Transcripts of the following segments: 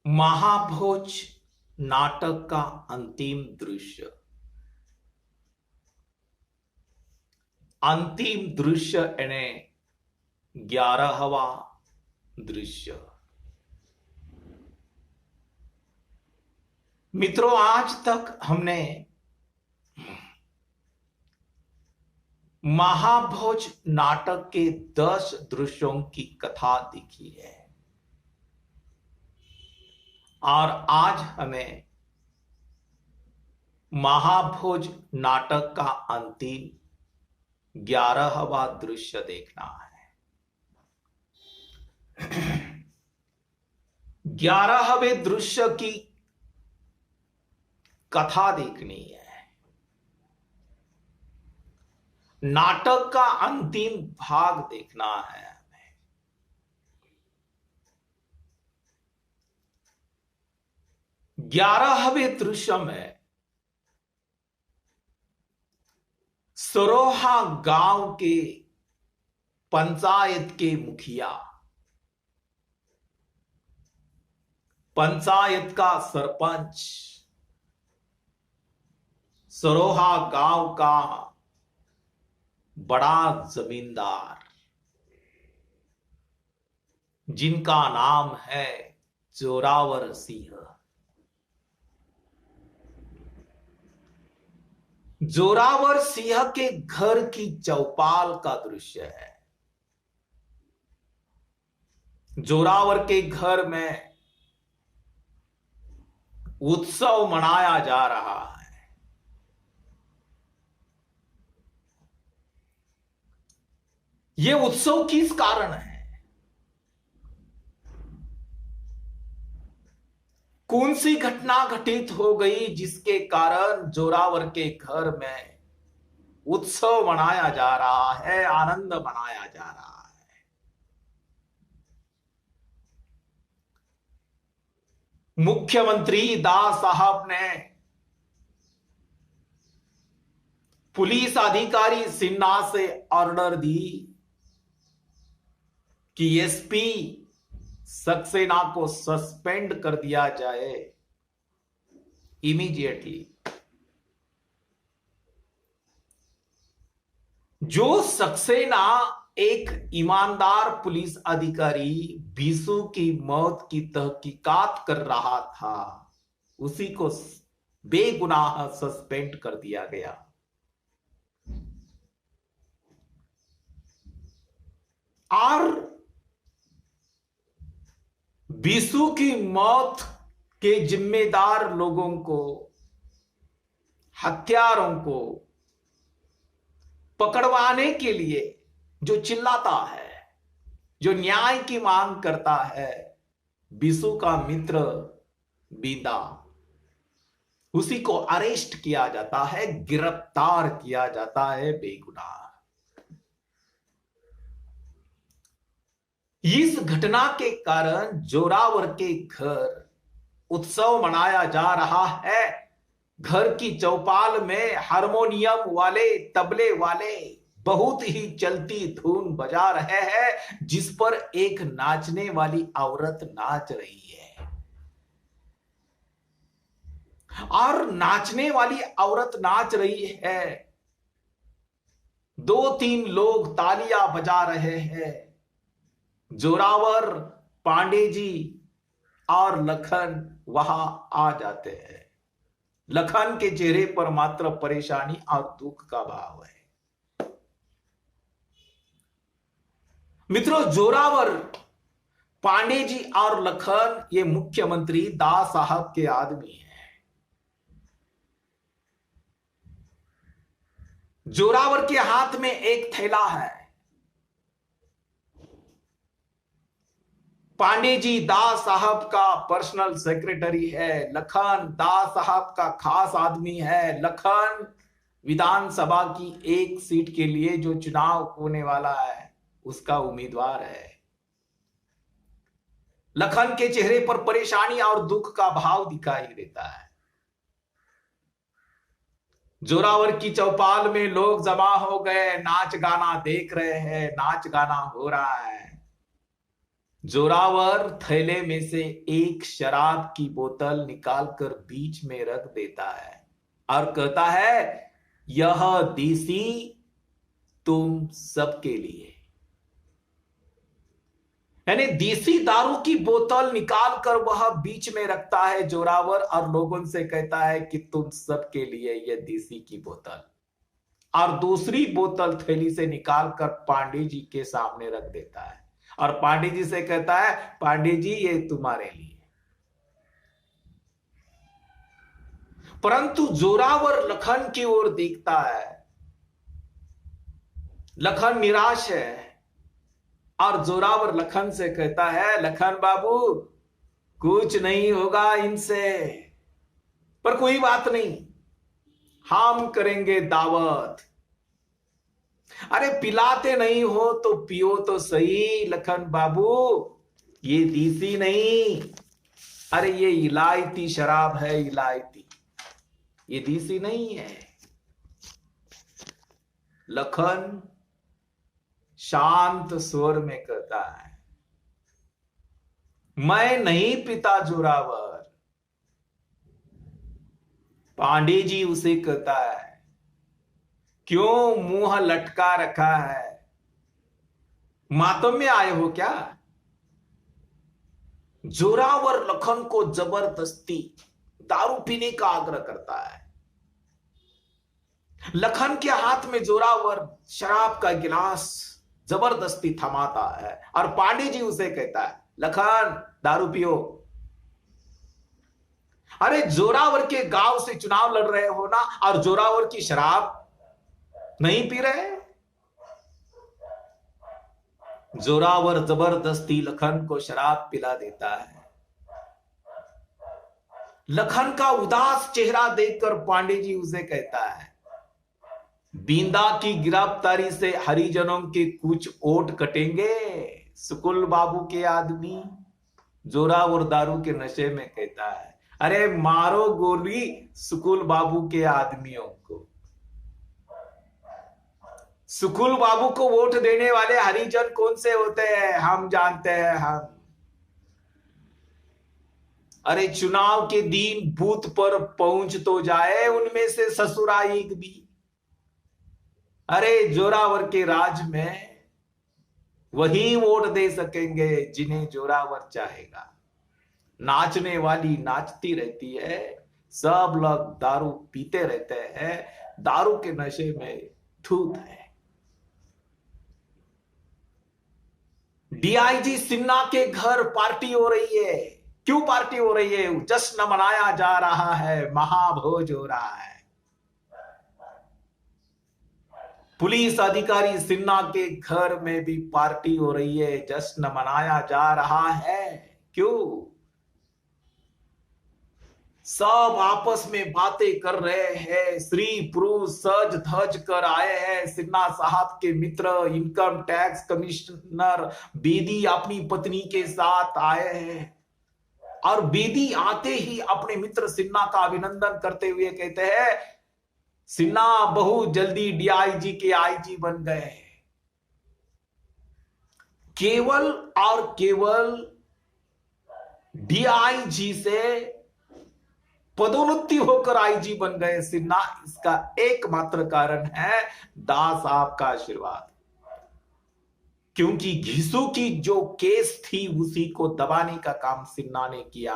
महाभोज नाटक का अंतिम दृश्य। अंतिम दृश्य यानी 11वां दृश्य। मित्रों, आज तक हमने महाभोज नाटक के 10 दृश्यों की कथा देखी है और आज हमें महाभोज नाटक का अंतिम 11वां दृश्य देखना है। 11वें दृश्य की कथा देखनी है। नाटक का अंतिम भाग देखना है हमें। ग्यारहवें दृश्य में सरोहा गांव के पंचायत के मुखिया, पंचायत का सरपंच, सरोहा गांव का बड़ा जमींदार, जिनका नाम है जोरावर सिंह। जोरावर सिंह के घर की चौपाल का दृश्य है। जोरावर के घर में उत्सव मनाया जा रहा है। यह उत्सव किस कारण है? कौन सी घटना घटित हो गई जिसके कारण जोरावर के घर में उत्सव मनाया जा रहा है, आनंद मनाया जा रहा है? मुख्यमंत्री दास साहब ने पुलिस अधिकारी सिन्हा से ऑर्डर दी कि एसपी सक्सेना को सस्पेंड कर दिया जाए इमीडिएटली। जो सक्सेना एक ईमानदार पुलिस अधिकारी बीसू की मौत की तहकीकात कर रहा था, उसी को बेगुनाह सस्पेंड कर दिया गया। और बीसू की मौत के जिम्मेदार लोगों को, हत्यारों को पकड़वाने के लिए जो चिल्लाता है, जो न्याय की मांग करता है, बीसू का मित्र बीदा, उसी को अरेस्ट किया जाता है, गिरफ्तार किया जाता है बेगुनाह। इस घटना के कारण जोरावर के घर उत्सव मनाया जा रहा है। घर की चौपाल में हारमोनियम वाले, तबले वाले बहुत ही चलती धुन बजा रहे हैं, जिस पर एक नाचने वाली औरत नाच रही है। और नाचने वाली औरत नाच रही है, 2-3 लोग तालियां बजा रहे हैं। जोरावर, पांडे जी और लखन वहां आ जाते हैं। लखन के चेहरे पर मात्र परेशानी और दुख का भाव है। मित्रों, जोरावर, पांडे जी और लखन ये मुख्यमंत्री दास साहब के आदमी हैं। जोरावर के हाथ में एक थैला है। पांडे जी दास साहब का पर्सनल सेक्रेटरी है। लखन दास साहब का खास आदमी है। लखन विधानसभा की एक सीट के लिए जो चुनाव होने वाला है, उसका उम्मीदवार है। लखन के चेहरे पर परेशानी और दुख का भाव दिखाई देता है। जोरावर की चौपाल में लोग जमा हो गए, नाच गाना देख रहे हैं, नाच गाना हो रहा है। जोरावर थैले में से एक शराब की बोतल निकालकर बीच में रख देता है और कहता है, यह देसी तुम सबके लिए। यानी देसी दारू की बोतल निकालकर वह बीच में रखता है जोरावर और लोगों से कहता है कि तुम सबके लिए यह देसी की बोतल, और दूसरी बोतल थैली से निकालकर पांडे जी के सामने रख देता है और पांडे जी से कहता है, पांडे जी ये तुम्हारे लिए। परंतु जोरावर लखन की ओर देखता है। लखन निराश है और जोरावर लखन से कहता है, लखन बाबू कुछ नहीं होगा इनसे, पर कोई बात नहीं, हम करेंगे दावत। अरे पिलाते नहीं हो तो पियो तो सही लखन बाबू, ये देसी नहीं, अरे ये इलायती शराब है, इलायती, ये देसी नहीं है। लखन शांत स्वर में कहता है, मैं नहीं पीता जोरावर। पांडे जी उसे कहता है, क्यों मुंह लटका रखा है, मातम में आए हो क्या? जोरावर लखन को जबरदस्ती दारू पीने का आग्रह करता है। लखन के हाथ में जोरावर शराब का गिलास जबरदस्ती थमाता है और पांडे जी उसे कहता है, लखन दारू पियो। अरे जोरावर के गांव से चुनाव लड़ रहे हो ना, और जोरावर की शराब नहीं पी रहे? जोरावर जबरदस्ती लखन को शराब पिला देता है। लखन का उदास चेहरा देखकर पांडे जी उसे कहता है, बींदा की गिरफ्तारी से हरिजनों के कुछ ओट कटेंगे, सुकुल बाबू के आदमी। जोरावर दारू के नशे में कहता है, अरे मारो गोली सुकुल बाबू के आदमियों को। सुकुल बाबू को वोट देने वाले हरिजन कौन से होते हैं हम जानते हैं हम। अरे चुनाव के दिन बूथ पर पहुंच तो जाए उनमें से ससुरा एक भी। अरे जोरावर के राज में वही वोट दे सकेंगे जिन्हें जोरावर चाहेगा। नाचने वाली नाचती रहती है, सब लोग दारू पीते रहते हैं, दारू के नशे में धूत है। डीआईजी सिन्हा के घर पार्टी हो रही है। क्यों पार्टी हो रही है? जश्न मनाया जा रहा है, महाभोज हो रहा है। पुलिस अधिकारी सिन्हा के घर में भी पार्टी हो रही है, जश्न मनाया जा रहा है। क्यों? सब आपस में बातें कर रहे हैं, स्त्री पुरुष सज धज कर आए हैं। सिन्हा साहब के मित्र इनकम टैक्स कमिश्नर बेदी अपनी पत्नी के साथ आए हैं और बेदी आते ही अपने मित्र सिन्हा का अभिनंदन करते हुए कहते हैं, सिन्हा बहुत जल्दी डीआईजी के आईजी बन गए। केवल और केवल डीआईजी से पदोन्नति होकर आईजी बन गए सिन्हा। इसका एकमात्र कारण है दास साहब का आशीर्वाद, क्योंकि घिसू की जो केस थी उसी को दबाने का काम सिन्हा ने किया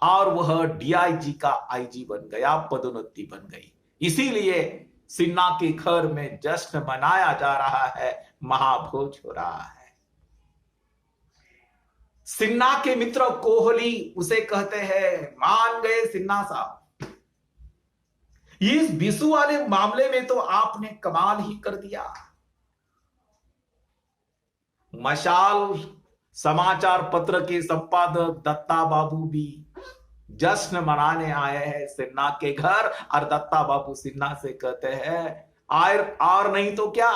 और वह डीआईजी का आईजी बन गया, पदोन्नति बन गई। इसीलिए सिन्हा के घर में जश्न मनाया जा रहा है, महाभोज हो रहा है। सिन्हा के मित्र कोहली उसे कहते हैं, मान गए सिन्हा साहब, इस बिसु वाले मामले में तो आपने कमाल ही कर दिया। मशाल समाचार पत्र के संपादक दत्ता बाबू भी जश्न मनाने आए हैं सिन्हा के घर और दत्ता बाबू सिन्हा से कहते हैं, और नहीं तो क्या,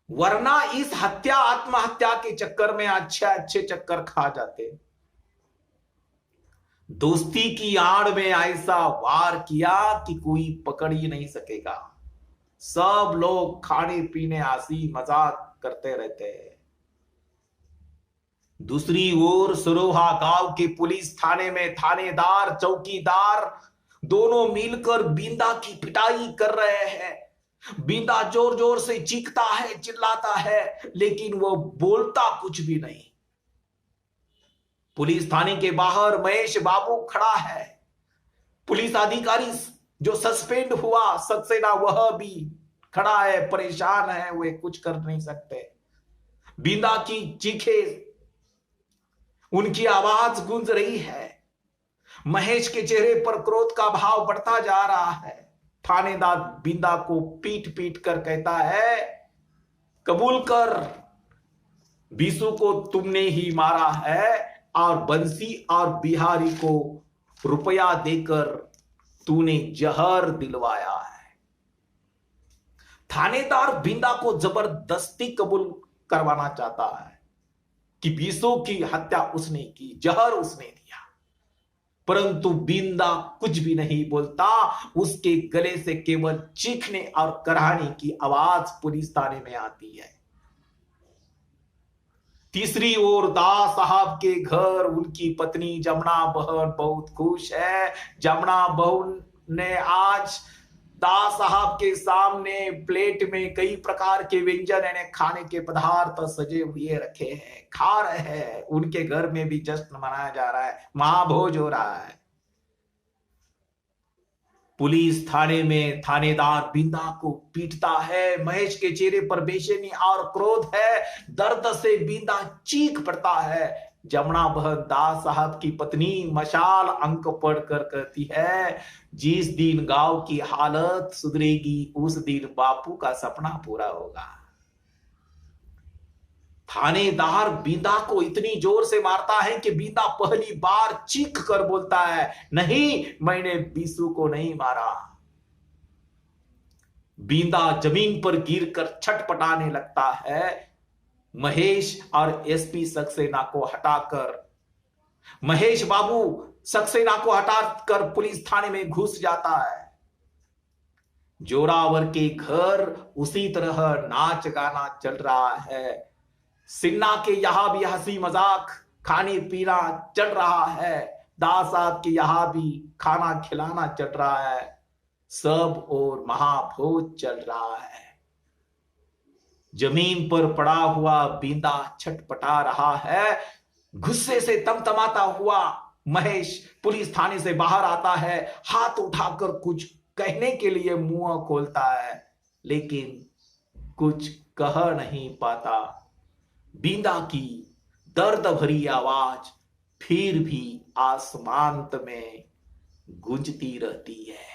वरना इस हत्या आत्महत्या के चक्कर में अच्छे अच्छे चक्कर खा जाते। दोस्ती की आड़ में ऐसा वार किया कि कोई पकड़ ही नहीं सकेगा। सब लोग खाने पीने हंसी मजाक करते रहते हैं। दूसरी ओर सरोहा गांव के पुलिस थाने में थानेदार चौकीदार दोनों मिलकर बींदा की पिटाई कर रहे हैं। बींदा जोर जोर से चीखता है, चिल्लाता है, लेकिन वो बोलता कुछ भी नहीं। पुलिस थाने के बाहर महेश बाबू खड़ा है। पुलिस अधिकारी जो सस्पेंड हुआ सक्सेना वह भी खड़ा है, परेशान है, वे कुछ कर नहीं सकते। बींदा की चीखे, उनकी आवाज गूंज रही है। महेश के चेहरे पर क्रोध का भाव बढ़ता जा रहा है। थानेदार बींदा को पीट पीट कर कहता है, कबूल कर, बीसू को तुमने ही मारा है और बंसी और बिहारी को रुपया देकर तूने जहर दिलवाया है। थानेदार बींदा को जबरदस्ती कबूल करवाना चाहता है कि बीसू की हत्या उसने की, जहर उसने दिया, परंतु बींदा कुछ भी नहीं बोलता। उसके गले से केवल चीखने और कराहने की आवाज पुलिस थाने में आती है। तीसरी ओर दास साहब के घर उनकी पत्नी जमुना बहन बहुत खुश है। जमुना बहन ने आज दास साहब के सामने प्लेट में कई प्रकार के व्यंजन यानी खाने के पदार्थ सजे हुए रखे हैं, खा रहे हैं। उनके घर में भी जश्न मनाया जा रहा है, महाभोज हो रहा है। पुलिस थाने में थानेदार बींदा को पीटता है। महेश के चेहरे पर बेचैनी और क्रोध है। दर्द से बींदा चीख पड़ता है। जमुना बहन दास साहब की पत्नी मशाल अंक पढ़कर कहती है, जिस दिन गांव की हालत सुधरेगी उस दिन बापू का सपना पूरा होगा। थानेदार बींदा को इतनी जोर से मारता है कि बींदा पहली बार चीख कर बोलता है, नहीं, मैंने बीसू को नहीं मारा। बींदा जमीन पर गिरकर छटपटाने लगता है। महेश और एसपी सक्सेना को हटाकर, महेश बाबू सक्सेना को हटाकर पुलिस थाने में घुस जाता है। जोरावर के घर उसी तरह नाच गाना चल रहा है। सिन्हा के यहां भी हंसी मजाक खाने पीना चल रहा है। दास साहब के यहां भी खाना खिलाना चल रहा है। सब और महाभोज चल रहा है। जमीन पर पड़ा हुआ बींदा छटपटा रहा है। गुस्से से तमतमाता हुआ महेश पुलिस थाने से बाहर आता है। हाथ उठाकर कुछ कहने के लिए मुंह खोलता है, लेकिन कुछ कह नहीं पाता। बींदा की दर्द भरी आवाज फिर भी आसमान में गूंजती रहती है।